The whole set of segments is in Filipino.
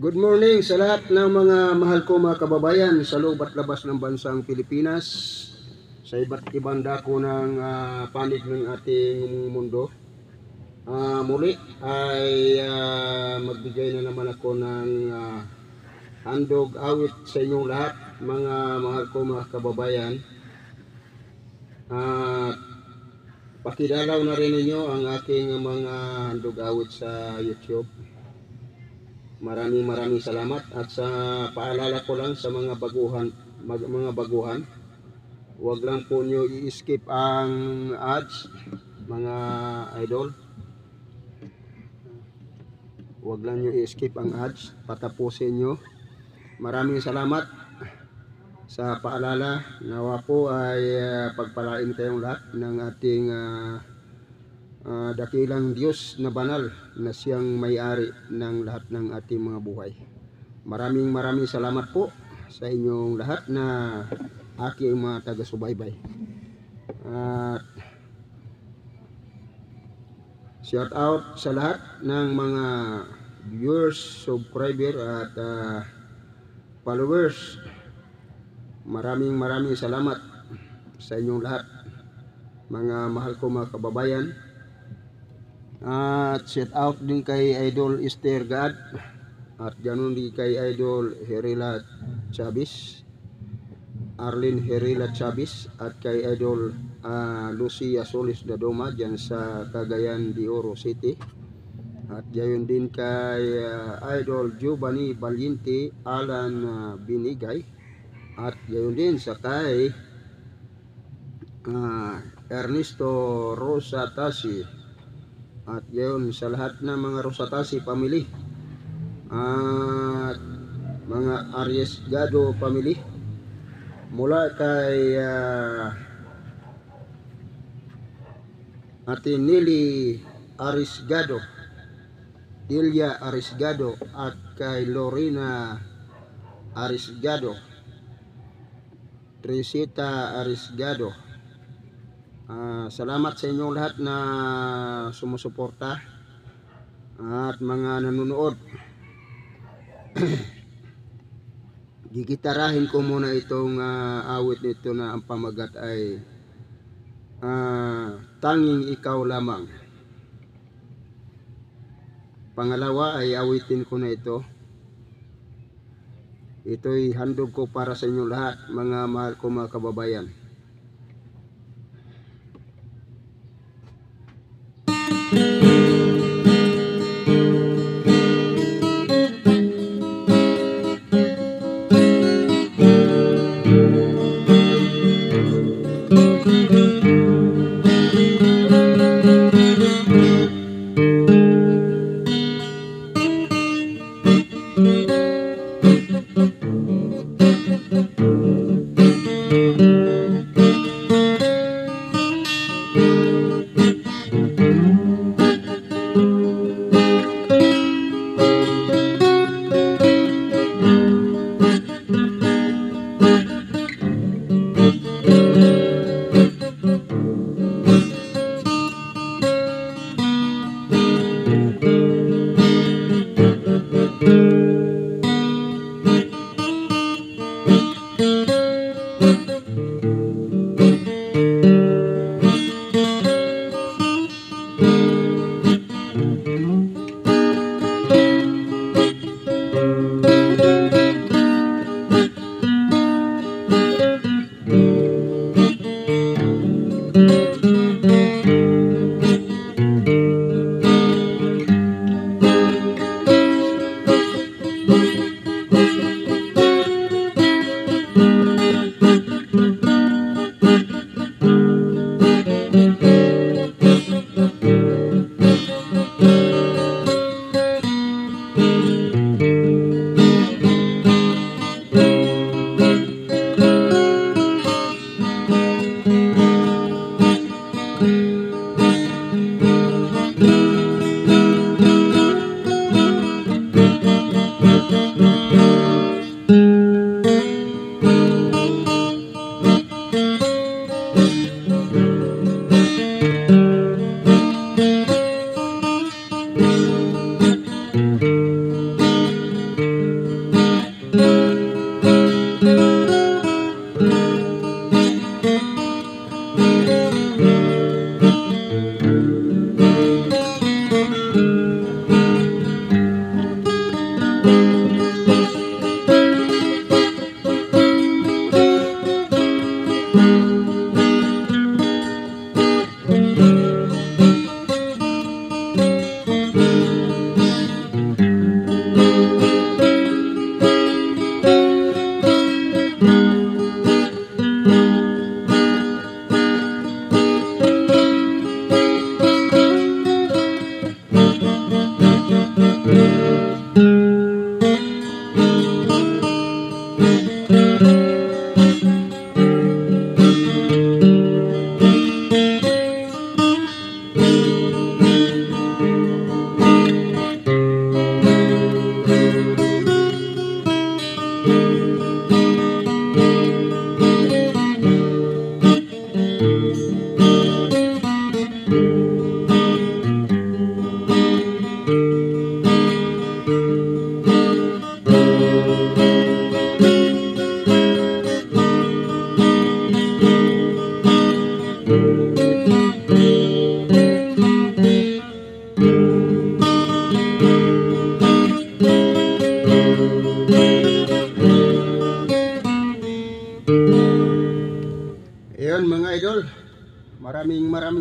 Good morning sa lahat ng mga mahal ko mga kababayan sa loob at labas ng bansang Pilipinas, sa iba't ibang dako ng panig ng ating mundo. Muli ay magbigay na naman ako ng handog awit sa inyong lahat, mga mahal ko mga kababayan. Pakidalaw na rin ninyo ang aking mga handog awit sa YouTube. Maraming salamat. At sa paalala ko lang sa mga baguhan, huwag lang po nyo i-skip ang ads, mga idol. Huwag lang nyo i-skip ang ads, patapusin nyo. Maraming salamat sa paalala. Nawa po ay pagpalain kayong lahat ng ating dakilang Diyos na banal na siyang may-ari ng lahat ng ating mga buhay. Maraming salamat po sa inyong lahat na aking mga taga-subaybay. Shout out sa lahat ng mga viewers, subscriber at followers. Maraming salamat sa inyong lahat, mga mahal ko mga kababayan. At shout out din kay Idol Esther God, at ganoon din kay Idol Herila Chavez, Arlene Herila Chavez, at kay Idol Lucia Solis Dadoma dyan sa Cagayan de Oro City. At gayon din kay Idol Giovanni Valiente Alan Binigay, at gayon din sa kay Ernesto Rosatasi, at gayon sa lahat ng mga Rosatasi family at mga Arriesgado family, mula kay Ate Nelly Arriesgado, Delia Arriesgado, at kay Lorena Arriesgado, Trisita Arriesgado. Salamat sa inyong lahat na sumusuporta at mga nanonood. Gigitarahin ko muna itong awit nito na ang pamagat ay Tanging Ikaw Lamang. Pangalawa ay awitin ko na ito. Ito'y handog ko para sa inyong lahat, mga mahal ko mga kababayan.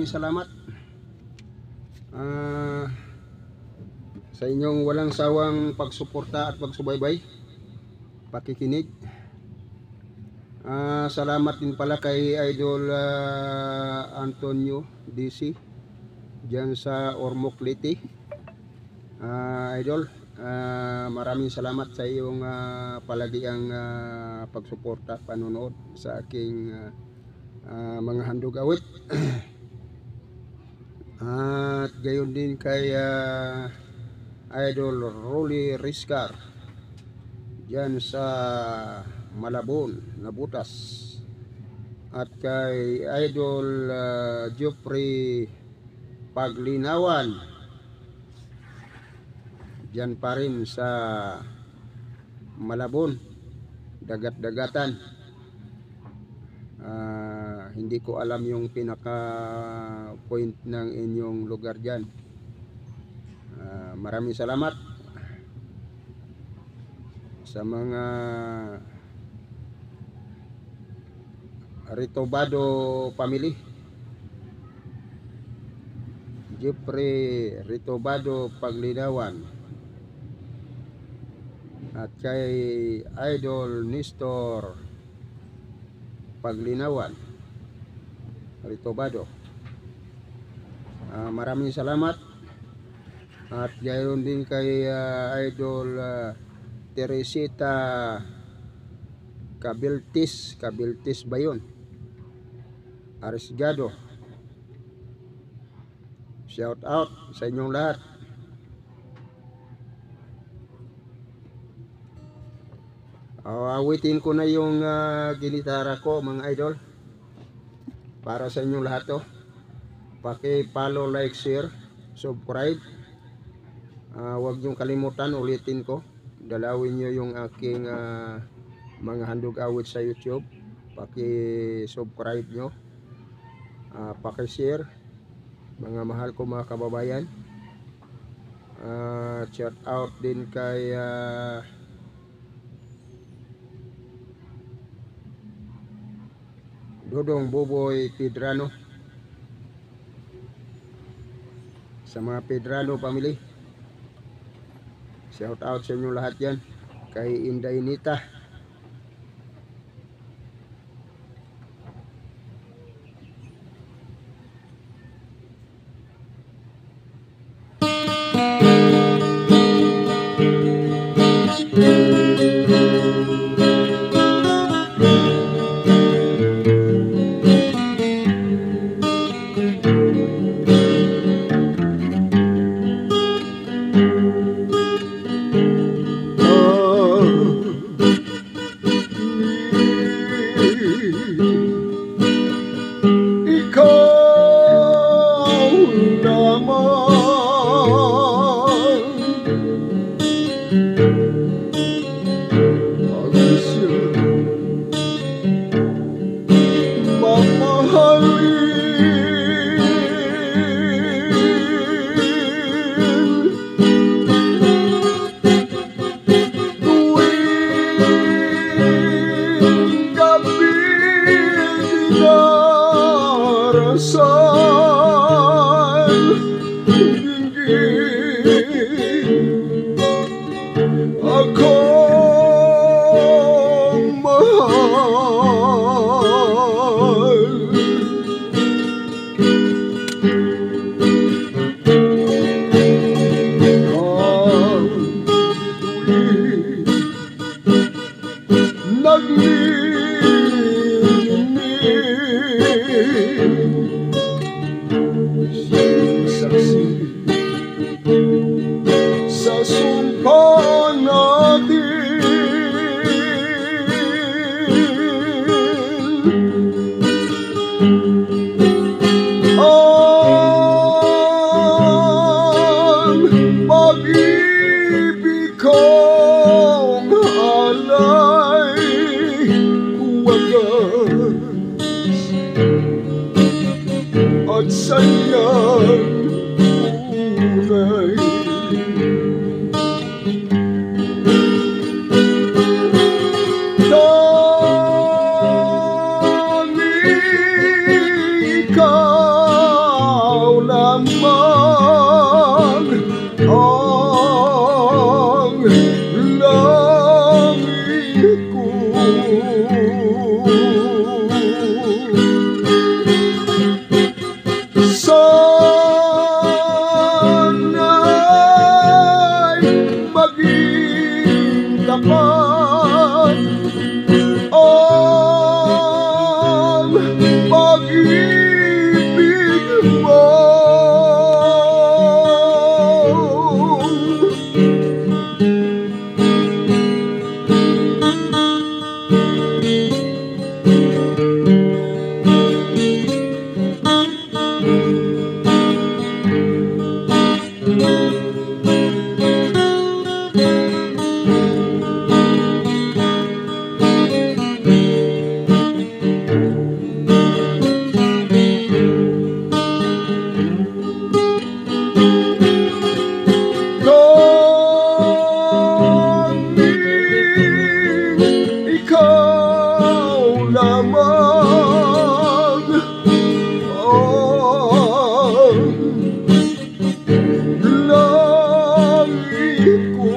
maraming salamat sa inyong walang sawang pagsuporta at pagsubaybay, pakikinig. Salamat din pala kay Idol Antonio DC dyan sa Ormoc Leyte. Idol, maraming salamat sa iyong palagiang pagsuporta, panonood sa aking mga handog awit. At gayon din kay Idol Rolly Riscar dyan sa Malabon, Nabutas. At kay Idol Geoffrey Paglinawan dyan pa rin sa Malabon, dagat-dagatan. Hindi ko alam yung pinaka point ng inyong lugar dyan. Maraming salamat sa mga Ritobado family, Jeffrey Ritobado Paglinawan, at kay Idol Nestor Paglinawan Ritobado. Maraming salamat. At gayon din kay Idol Teresita Cabiltis ba yun? Arisgado. Shout out sa inyong lahat. Awitin ko na yung ginitara ko, mga idol, para sa inyong lahat to. Paki-follow, like, share, subscribe. Huwag niyong kalimutan, ulitin ko, dalawin niyo yung aking mga handog awit sa YouTube. Paki-subscribe nyo, paki-share, mga mahal ko mga kababayan. Shout out din kay Dodong Boboy Pedrano, sa mga Pedrano family. Shout out sa inyo lahat yan. Kay Inday Nita, oh, langit ko. Sana'y maging tapat ang pag-ibig mo. Ikaw lamang ang langit ko.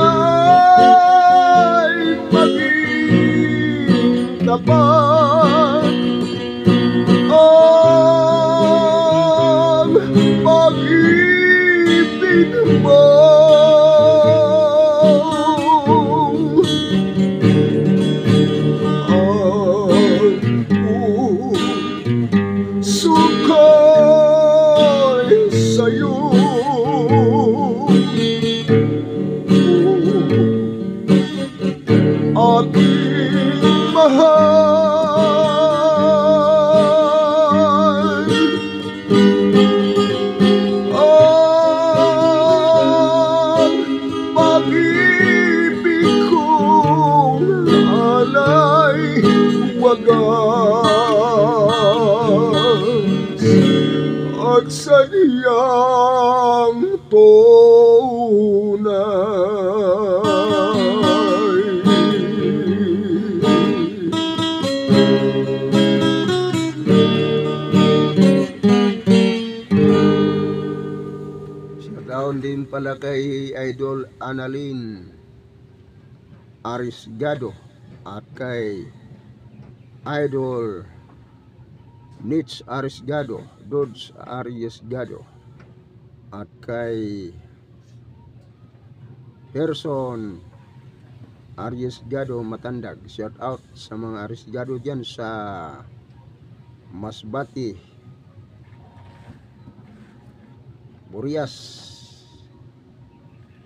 Sana'y maging tapat ang pag-ibig mo. Ang puso ko'y sa'yo, aking mahal. Ang pag-ibig kong alay wagas at sadyang tunay. Shoutout din pala kay Idol Annalyn Arisgado at kay Idol Nitz Arisgado, Dodge Arisgado at kay Person Arisgado Matandag. Shout out sa mga Arisgado dyan sa Masbati, Burias,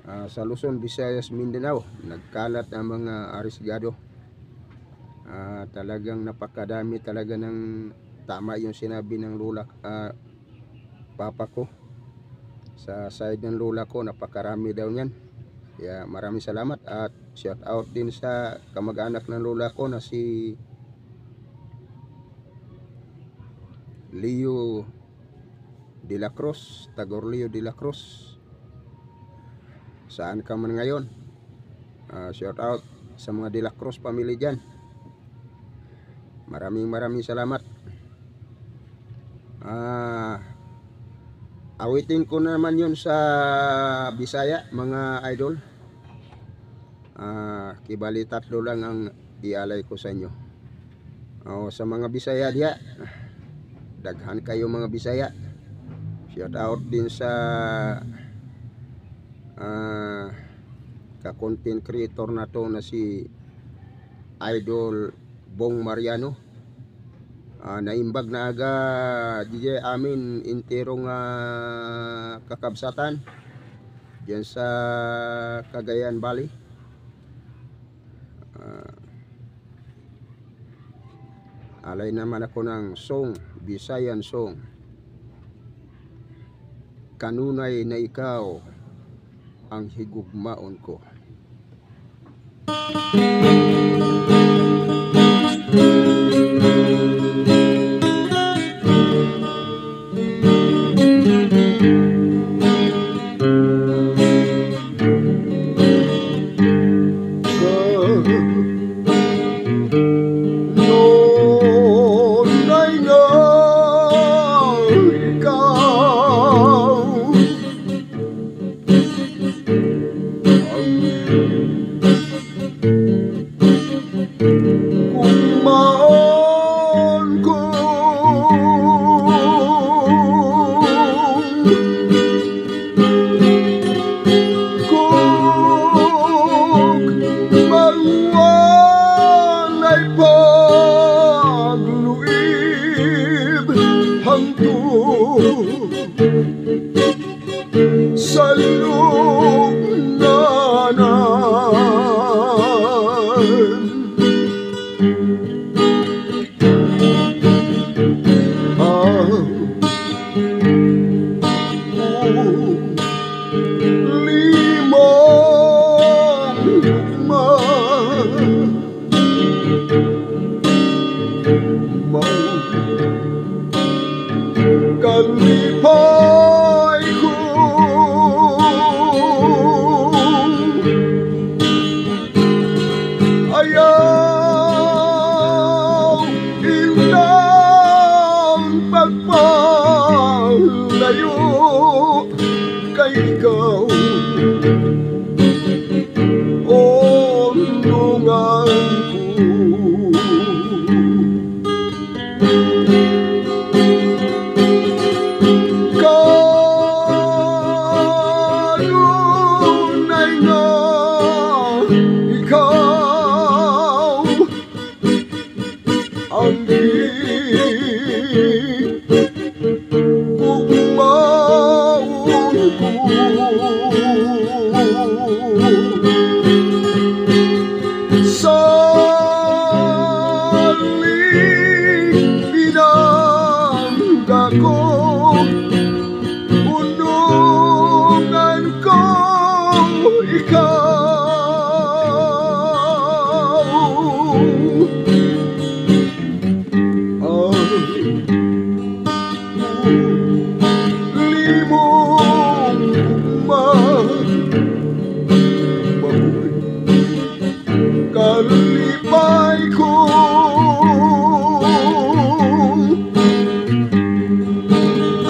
sa Luzon, Visayas, Mindanao. Nagkalat ang mga Arisgado. Talagang napakadami talaga ng tama yung sinabi ng lola, papa ko. Sa side ng lola ko, napakarami daw niyan. Kaya maraming salamat at shout out din sa kamag-anak ng lola ko na si Leo de la Cruz, Tagor Leo de la Cruz. Saan ka man ngayon? Shout out sa mga de la Cruz family dyan. Maraming salamat. Awitin ko naman yun sa Bisaya, mga idol. Kibali tatlo lang ang ialay ko sa inyo. Sa mga Bisaya diya, daghan kayo mga Bisaya. Shout out din sa ka-content creator na to na si Idol Bong Mariano. Naimbag na aga DJ amin interong kakabsatan diyan sa Cagayan Valley. Alay naman ako ng song, Bisayan song, Kanunay na ikaw ang higugmaon ko. Noon ay dibdib hangtod sa lugnanan. Kalipay ko ayaw ilang pagpalayo kay ikaw o nungan unungan ko ikaw limong kalipay ko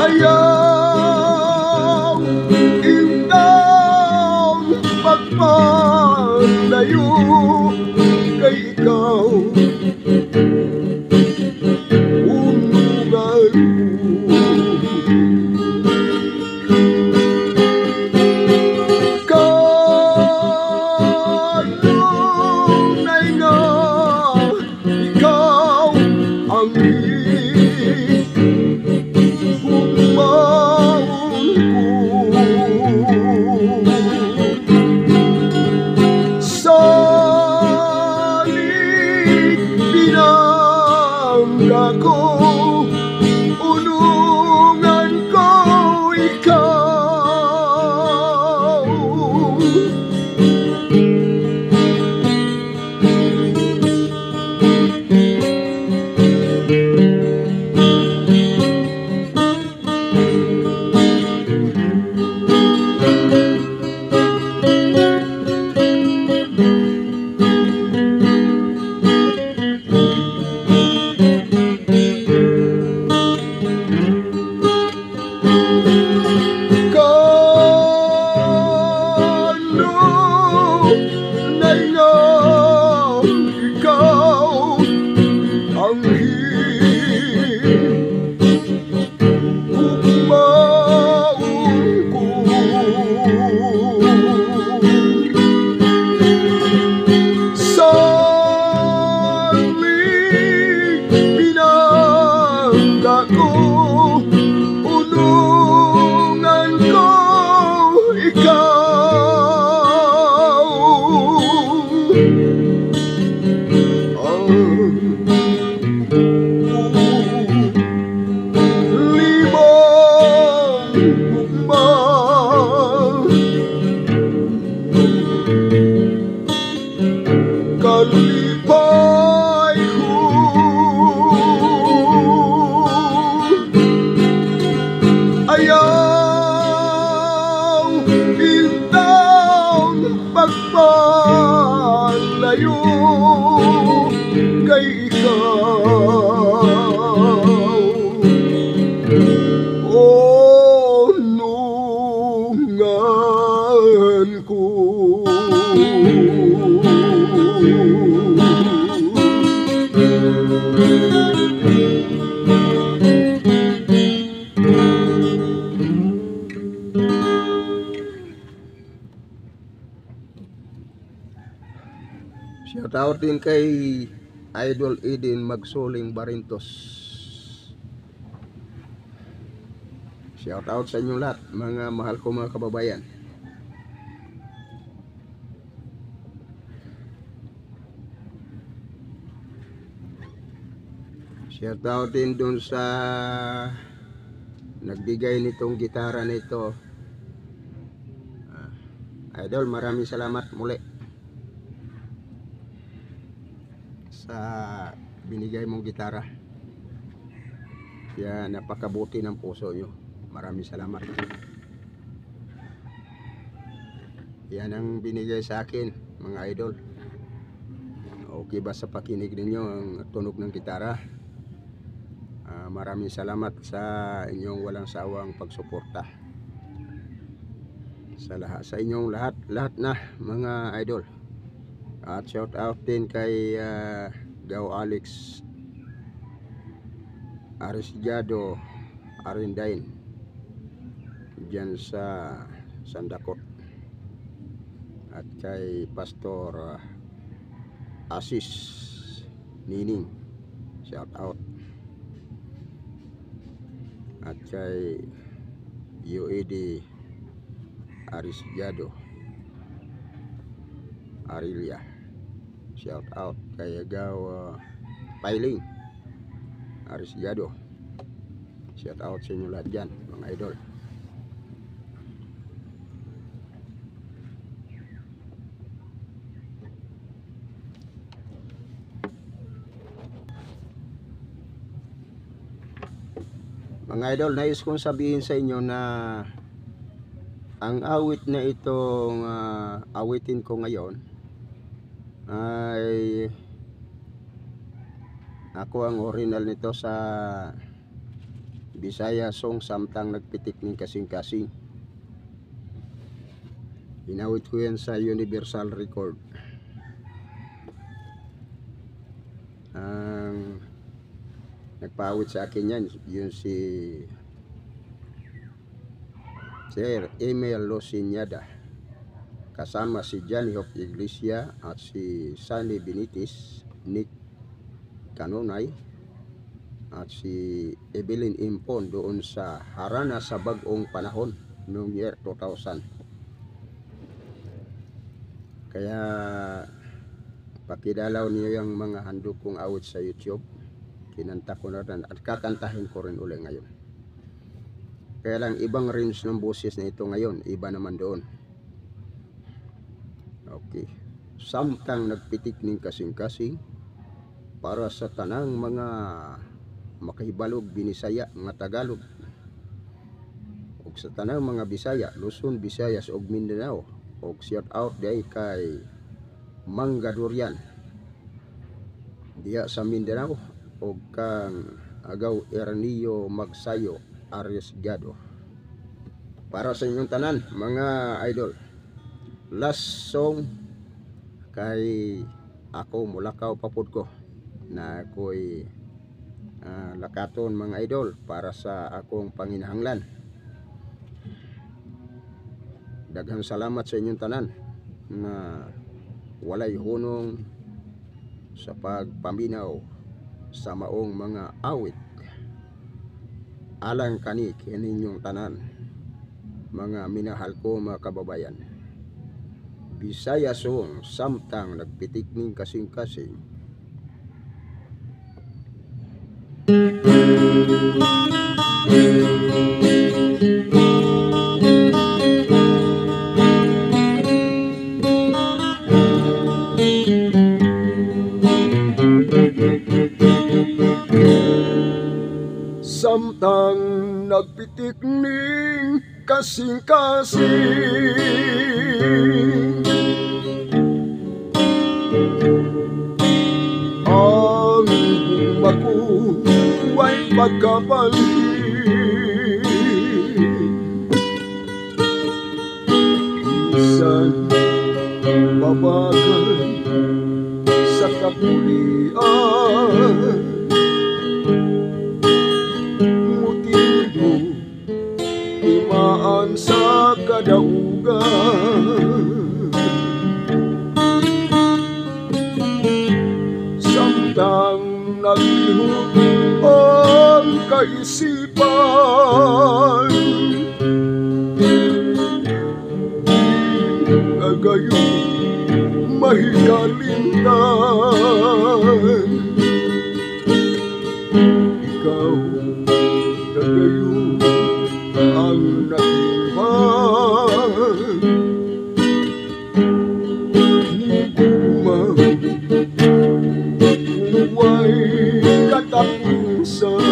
ayaw indang pagpalayo kay ikaw unungan kanunay nga ikaw ang ko unungan ko ikaw unungan ko ikaw limong kalipay ko ayaw indang pagpalayo kay ikaw o nungan ko. Shout out din kay Idol Eden Magsuling Barintos. Shout out sa inyo lahat, mga mahal ko mga kababayan. Shout out din dun sa nagbigay nitong gitara nito. Idol, maraming salamat muli sa binigay mong gitara. Kaya napakabuti ng puso nyo. Maraming salamat. Yan ang binigay sa akin, mga idol. Okay ba sa pakinig ninyo ang tunog ng gitara? Maraming salamat sa inyong walang sawang pagsuporta. Sa inyong lahat na mga idol. At shout out din kay Gaw Alex Arisiado Arindain dyan sa Sandakot, at kay Pastor Asis Nining, shout out, at kay UAD Arisiado Arilia, shout out kay Gaw Pailing Arisiado, shout out sa inyo lahat dyan mga idol. Mga idol, nais kong sabihin sa inyo na ang awit na itong awitin ko ngayon ay ako ang original nito sa Bisaya Song Samtang Nagpitik ng Kasing-Kasing. Inawit ko yan sa Universal Record. Ang nagpaawit sa akin yan, yun si Sir Emil Losinyada, kasama si Johnny Hop Iglesia at si Sunny Benitez, Nick Kanonay, at si Evelyn Impon doon sa Harana sa bagong panahon noong year 2000. Kaya pakidalaw niyo yung mga handog kong awit sa YouTube. Kinanta ko na rin at kakantahin ko rin ulit ngayon. Kaya lang ibang range ng boses na ito ngayon, iba naman doon. Okay. Samtang nagpitik ng kasing-kasing para sa tanang mga makahibalog binisaya nga Tagalog, ug sa tanang mga Bisaya, Luzon, Visayas ug Mindanao, ug shout out day kay Mangga Durian diya sa Mindanao, ug kang Agaw Ernio Magsayo Arriesgado. Para sa inyong tanan mga idol, last song kay ako mulakaw papud ko na ako'y lakaton mga idol para sa akong panginahanglan. Daghang salamat sa inyong tanan na walay hunong sa pagpaminaw sa maong mga awit alang kani kaninyong tanan, mga minahal ko mga kababayan. Bisaya Song Samtang Nagpitik ng Kasing-Kasing. Samtang nagpitik ning kasing-kasing, ang makuway pagkapalit, isan babagan sa kapulian, imaan sa kadaugan. Samtang naglihok ang kaisipan, kalindan. Ikaw na gayon ang natimbang ni gugma, huwag katapusan.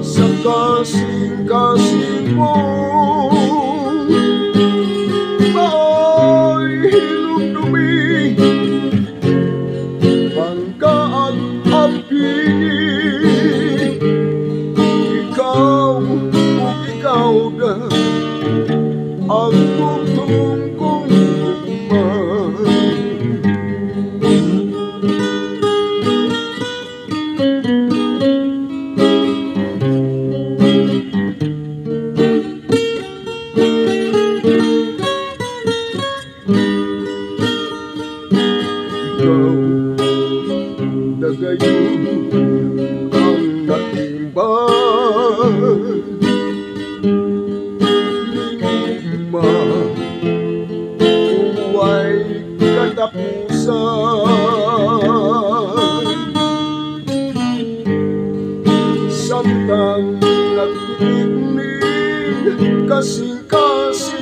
Sa kasing-kasing mo ay hilumdumi, bangka at amping. Ikaw ikaw na ang bugtong kong gugma. Na gayon ang natimbang lingma, huwag katapusan. Samtang nagpipigning kasing-kasing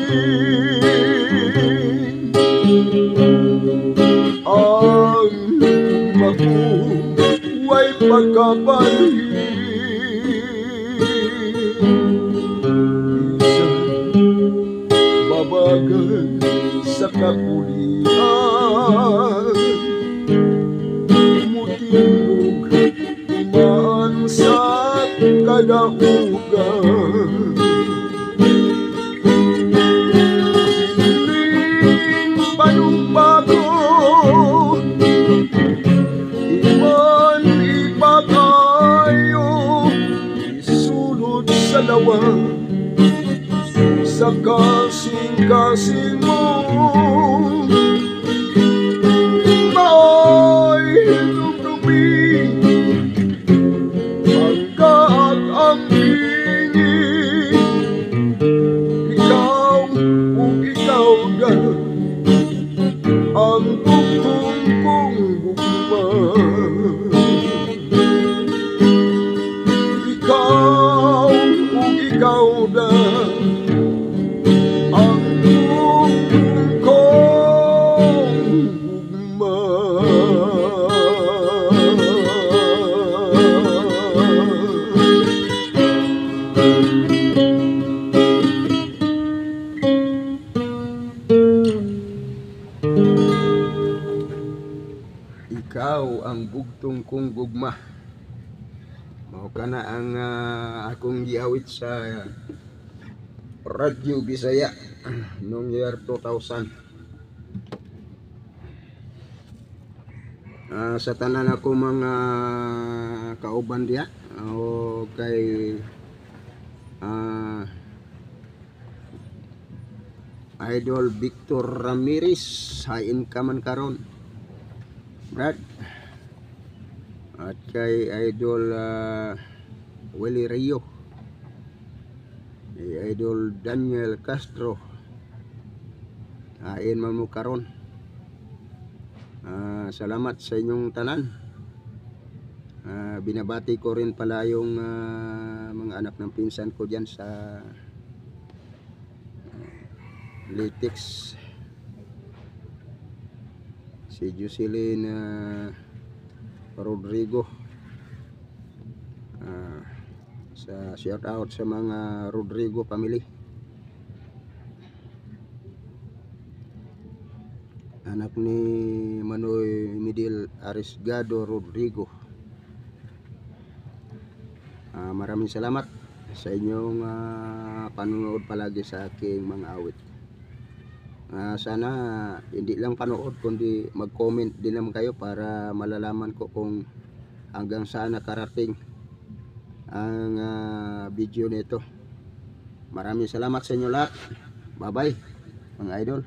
ang huwag pagkabalhin. Isang babagan sa kapulian, mutingog imaan sa kadaugan. Piling panumbago, iman ipagayo, isulod sa lawa, sa kasing-kasing mo mao'y hilumdumi, bangka at amping. Ikaw ikaw na ang bugtong kong gugma. Ikaw na ang bugtong kong gugma. Ikaw ang bugtong kong gugma. Mao kana ang akong giawit sa Radyo Bisaya noong year 2000. Sa tanan ako mga kauban diya o kay Idol Victor Ramirez, hain ka man karon Brad, at kay Idol Willie Rio, Idol Daniel Castro, hain man mo karon. Salamat sa inyong tanan. Binabati ko rin pala yung mga anak ng pinsan ko dyan sa Litex, si Jocelyn Rodrigo. Sa shout out sa mga Rodrigo family, anak ni Manoy Midil Arisgado Rodrigo. Maraming salamat sa inyong panonood palagi sa aking mga awit. Sana hindi lang panood kundi mag-comment din naman kayo para malalaman ko kung hanggang saan nakarating ang video nito. Maraming salamat sa inyo lahat. Bye-bye mga idol.